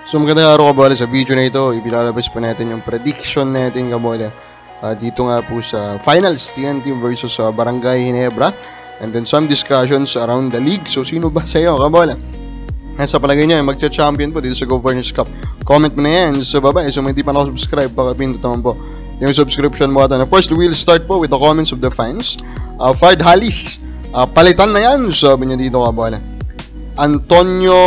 So magandang araw kabola, sa video na ito ipilalabas po natin yung prediction natin kabola dito nga po sa finals TNT versus Barangay Ginebra, and then some discussions around the league. So sino ba sa'yo kabola sa palagay niya magcha-champion po dito sa Governors Cup? Comment mo na yan sa baba. So kung hindi pa nakasubscribe, pakipindot naman po yung subscription button. Of course, we'll start po with the comments of the fans. Fard Halis, palitan na yan, sabi niya dito kabola. Antonio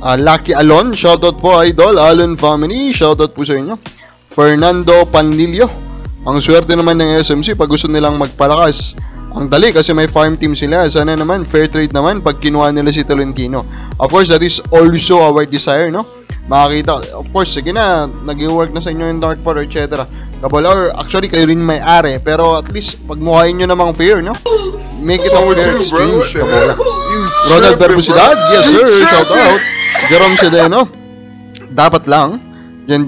Lucky Alon, shoutout po idol. Alon family, shoutout po sa inyo. Fernando Panlilio, ang swerte naman ng SMC pag gusto nilang magpalakas. Ang dali kasi may farm team sila. Sana naman fair trade naman pag kinuha nila si Tolentino. Of course, that is also our desire, no? Makakita, of course, sige na, nag-work na sa inyo yung Dark Power, etc. Kabola, or actually kayo rin may-ari, pero at least pagmukhain nyo namang fair, no? Make it a fair exchange, kabola. Ronald Berbusidad, yes sir, shoutout. Jerome Sedeno, dapat lang.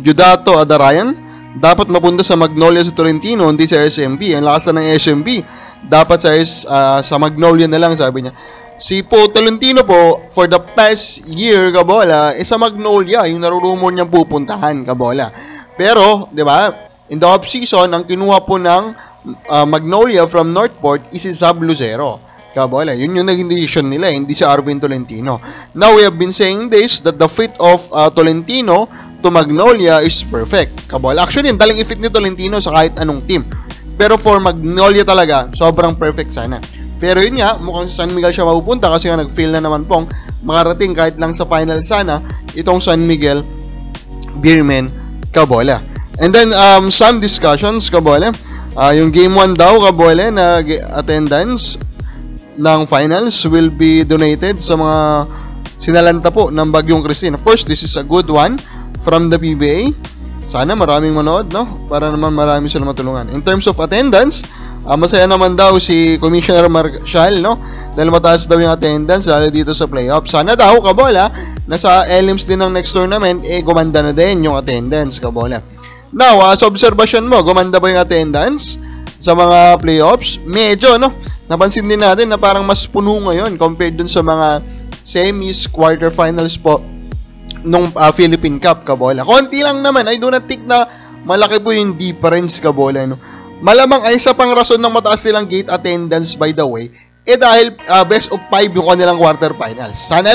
Judato Adarayan, dapat mapunta sa Magnolia sa Tolentino, hindi sa SMP. Ang lakas na ng SMP, dapat sa Magnolia na lang, sabi niya. Si po Tolentino po, for the past year, kabola, sa Magnolia, yung narurumor niyang pupuntahan, kabola. Pero, di ba, in the off-season, ang kinuha po ng Magnolia from Northport is si Zab Lucero. Kabola, yun yung naging decision nila, hindi si Arvin Tolentino. Now, we have been saying this, that the fit of Tolentino to Magnolia is perfect. Kabola, actually, ang daling i-fit ni Tolentino sa kahit anong team. Pero for Magnolia talaga, sobrang perfect sana. Pero yun nga, mukhang sa San Miguel siya mapupunta kasi nga nag-fail na naman pong makarating kahit lang sa final sana itong San Miguel Beermen, kabola. And then, some discussions, kabola. Yung game 1 daw, kabola, na attendance ng finals will be donated sa mga sinalanta po ng Bagyong Christine. Of course, this is a good one from the PBA. Sana maraming manood, no? Para naman marami sila matulungan. In terms of attendance, masaya naman daw si Commissioner Marshall, no? Dahil mataas daw yung attendance lalo dito sa playoff. Sana daw, kabola, na sa elims din ng next tournament, gumanda na din yung attendance, kabola. Now, sa observation mo, gumanda ba yung attendance sa mga playoffs? Medyo, no? Napansin din natin na parang mas puno ngayon compared dun sa mga semis, quarterfinals po nung Philippine Cup, kabola. Konti lang naman. I do not think na malaki po yung difference, kabola, no? Malamang ay isa pang rason ng mataas nilang gate attendance, by the way, dahil best of 5 yung kanilang quarterfinals. Sana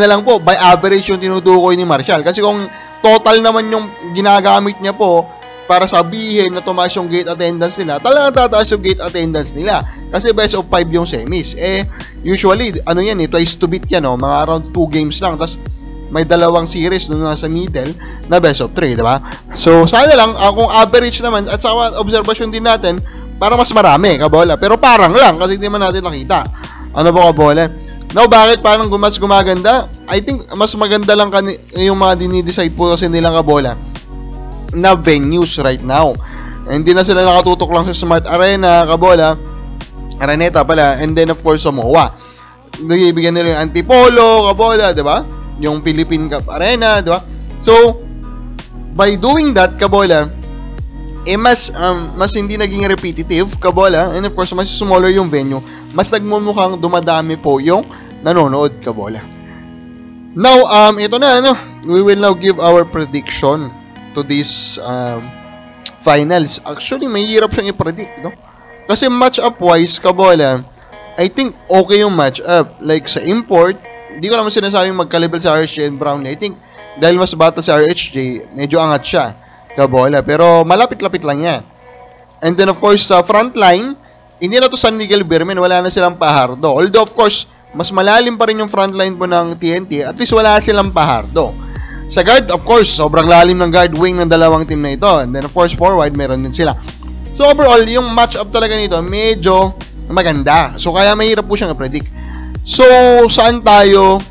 lang po, by average yung tinutukoy ni Marshall. Kasi kung total naman yung ginagamit niya po para sabihin na tumaas yung gate attendance nila, talagang tataas yung gate attendance nila. Kasi best of 5 yung semis. Usually, twice to beat yan, no? Mga around 2 games lang. Tapos, may dalawang series nung nasa middle na best of 3, diba? So, sana lang, kung average naman, at saka observation din natin, para mas marami, kabola. Pero parang lang, kasi hindi man natin nakita. Ano ba, kabola? Now, bakit parang mas gumaganda? I think, mas maganda lang yung mga dinidecide po kasi nilang, kabola, na venues right now. Hindi na sila nakatutok lang sa Smart Arena, kabola, Araneta pala, and then of course sa MOA. Nagibigyan nila yung Antipolo, kabola, diba? Yung Philippine Cup Arena, diba? So, by doing that, kabola, mas hindi naging repetitive, kabola, and of course, mas smaller yung venue, mas nagmumukhang dumadami po yung nanonood, kabola. Now, ito na, we will now give our prediction to this finals. Actually, may hirap siyang i-predict, no? Kasi match-up wise, kabola, I think okay yung match-up. Like sa import, hindi ko naman sinasabing magkalibel sa RHJ and Brownlee. I think dahil mas bata sa RHJ, medyo angat siya, kabola. Pero malapit-lapit lang yan. And then of course, sa front line, hindi na to San Miguel Beermen, wala na silang Pajardo. Although of course, mas malalim pa rin yung front line po ng TNT, at least wala silang Pajardo. Sa guard, of course, sobrang lalim ng guard wing ng dalawang team na ito. And then, of course, forward, meron din sila. So, overall, yung match-up talaga nito, medyo maganda. So, kaya mahirap po siyang i-predict. So, saan tayo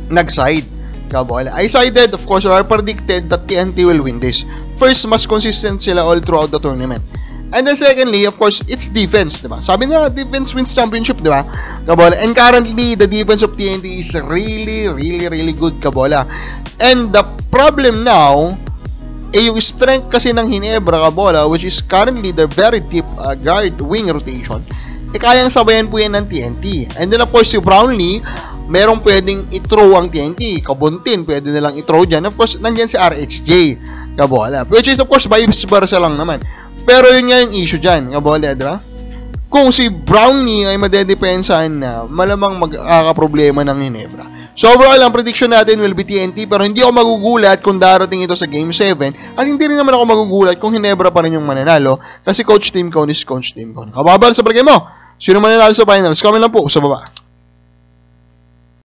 nag-side? Kabola. I sided, of course, or predicted that TNT will win this. First, mas consistent sila all throughout the tournament. And then, secondly, of course, it's defense, diba? Sabi nila, defense wins championship, diba? Kabola. And currently, the defense of TNT is really, really, really good, kabola. And the problem now, yung strength kasi ng Ginebra, kabola, which is currently the very deep guard wing rotation, kayang sabayan po yan ng TNT. And then, of course, si Brownlee, merong pwedeng i-throw ang TNT. Kabuntin, pwede nilang i-throw dyan. Of course, nandyan si RHJ. Kabola. Which is, of course, vice versa lang naman. Pero yun nga yung issue dyan. Kabola, di ba? Kung si Brownie ay madedepensahan na, malamang magkakaproblema ng Ginebra. So overall, ang prediction natin will be TNT, pero hindi ako magugulat kung darating ito sa Game 7, at hindi rin naman ako magugulat kung Ginebra pa rin yung mananalo, kasi Coach Team Cone is Coach Team Cone. Kababal sa palagay mo, sino mananalo sa finals? Comment lang po sa baba.